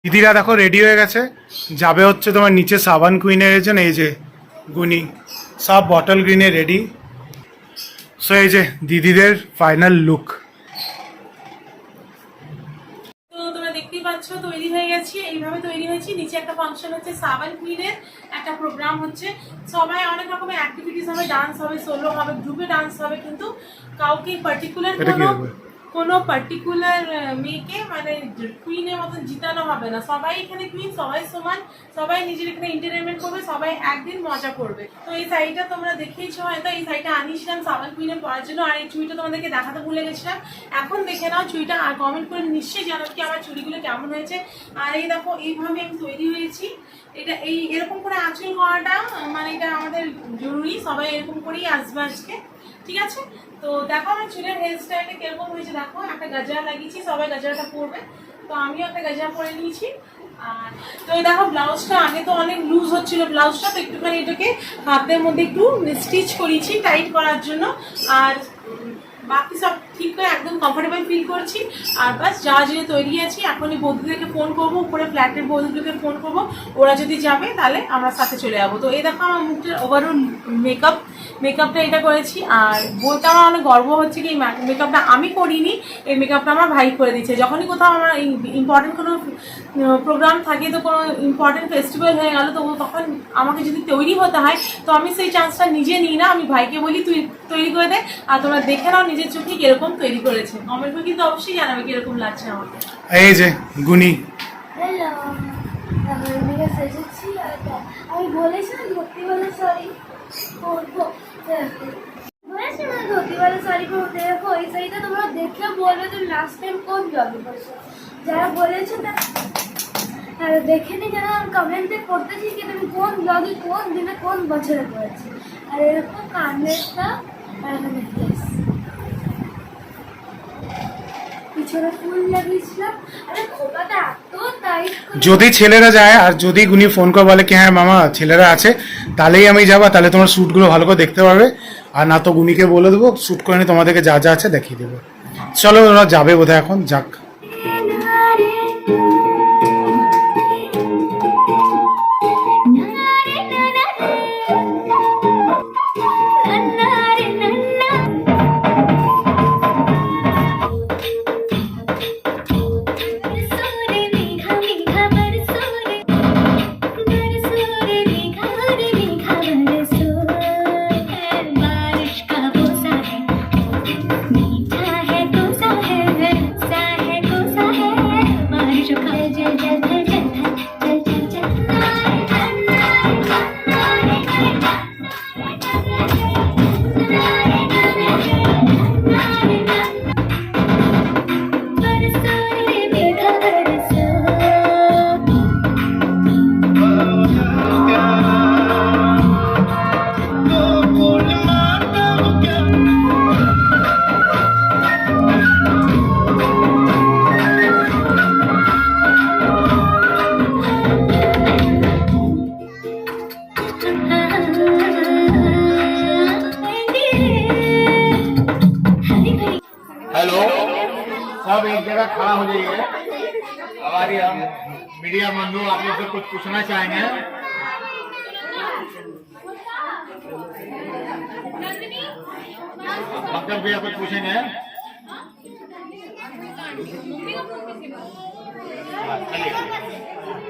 দিদিরা দেখো রেডি হয়ে গেছে, যাবে হচ্ছে তোমার নিচে সাবান কুইনের এজেন্ট, এই যে গুনি সব বটল গ্রিনে রেডি। সো এই যে দিদিদের ফাইনাল লুক। তো তোমরা দেখতেই পাচ্ছ তৈরি হয়ে গেছি, এইভাবে তৈরি হয়েছি। নিচে একটা ফাংশন হচ্ছে, সাবান কুইনের একটা প্রোগ্রাম হচ্ছে, সবাই অনেক রকমের অ্যাক্টিভিটিস হবে, ডান্স হবে, সোলো হবে, গ্রুপে ডান্স হবে, কিন্তু কাউকে পার্টিকুলার কোনো পার্টিকুলার মেয়েকে মানে কুইনের মতন জিতানো হবে না। সবাই এখানে কুইন, সবাই সমান, সবাই নিজের এখানে এন্টারটেনমেন্ট করবে, সবাই একদিন মজা করবে। তো এই শাড়িটা তোমরা দেখেইছো হয়তো, এই শাড়িটা আনিয়েছিলাম সাবান কুইনে পরার জন্য, আর এই চুড়িটা তোমাদেরকে দেখাতে ভুলে গেছিলাম। এখন দেখে নাও চুড়িটা, আর কমেন্ট করে নিশ্চয়ই জানাবে কি আমার চুড়িগুলো কেমন হয়েছে। আর এই দেখো এইভাবে আমি তৈরি হয়েছি। এটা এরকম করে আঁচল করাটা মানে এটা আমাদের জরুরি, সবাই এরকম করেই আসবে আজকে, ঠিক আছে? তো দেখো আমার চুলের হেয়ার স্টাইলটা কিরকম হয়েছে, দেখো একটা গাজরা লাগিয়েছি, সবাই গাজরাটা পরবে, তো আমিও একটা গাজরা পরে নিয়েছি। আর তো এই দেখো ব্লাউজটা আগে তো অনেক লুজ হচ্ছিল ব্লাউজটা, তো একটুখানি এটাকে হাতের মধ্যে একটু স্টিচ করিয়েছি টাইট করার জন্য। আর বাকি সব ঠিক করে একদম কমফোর্টেবল ফিল করছি। আর বাস যাওয়া যেয়ে তৈরি আছি, এখনই বৌদিদেরকে ফোন করবো, উপরে ফ্ল্যাটের বৌদিদেরকে ফোন করবো, ওরা যদি যাবে তাহলে আমরা সাথে চলে যাবো। তো এই দেখো আমার মুখটার ওভারঅল মেকআপটা এটা করেছি। আর বলতে আমার অনেক গর্ব হচ্ছে কি এই মেকআপটা আমি করিনি, এই মেকআপটা আমার ভাই করে দিচ্ছে। যখনই কোথাও আমার ইম্পর্টেন্ট কোনো প্রোগ্রাম থাকে, তো কোনো ইম্পর্টেন্ট ফেস্টিভ্যাল হয়ে গেল, তো তখন আমাকে যদি তৈরি হতে হয়, তো আমি সেই চান্সটা নিজে নিই না, আমি ভাইকে বলি তুই তৈরি করে দে। আর তোমরা দেখে নাও নিজের চোখে কিরকম তৈরি করেছে, কমেন্ট করে কিন্তু অবশ্যই জানাবে কিরকম লাগছে আমাকে। এই যে গুনি হ্যালো, আমি সেজেছি। আমি বলেছিলাম ধুতিওয়ালা শাড়ি পরবো, বলেছিলাম ধুতিওয়ালা শাড়ি পরবো। দেখো এই শাড়িটা তোমরা দেখে বলবে তুমি লাস্ট টাইম কোন ব্লগে পড়ছো, যারা বলেছো তারা দেখে নি, যারা কমেন্টে করতেছি কি তুমি কোন ব্লগে কোন দিনে কোন বছরে পড়েছি। আর এরকম কানেরটা আর এখানে ড্রেস, পিছনে ফুল লাগিয়েছিলাম। আরে খোপাটা এত টাইট। যদি ছেলেরা যায় আর যদি গুনি ফোন করে বলে কি হ্যাঁ মামা ছেলেরা আছে, তাহলেই আমি যাবো, তাহলে তোমার শ্যুটগুলো ভালো করে দেখতে পারবে। আর না তো গুনিকে বলে দেবো শ্যুট করে নিয়ে তোমাদেরকে যা যা আছে দেখিয়ে দেবো। চলো ওরা যাবে বোধহয় এখন, যাক। हेलो, सब एक जगह खड़ा हो जाइए। हमारी हम मीडिया बंधु आप लोग से कुछ पूछना चाहेंगे। पंकज भैया कुछ पूछेंगे। चलिए।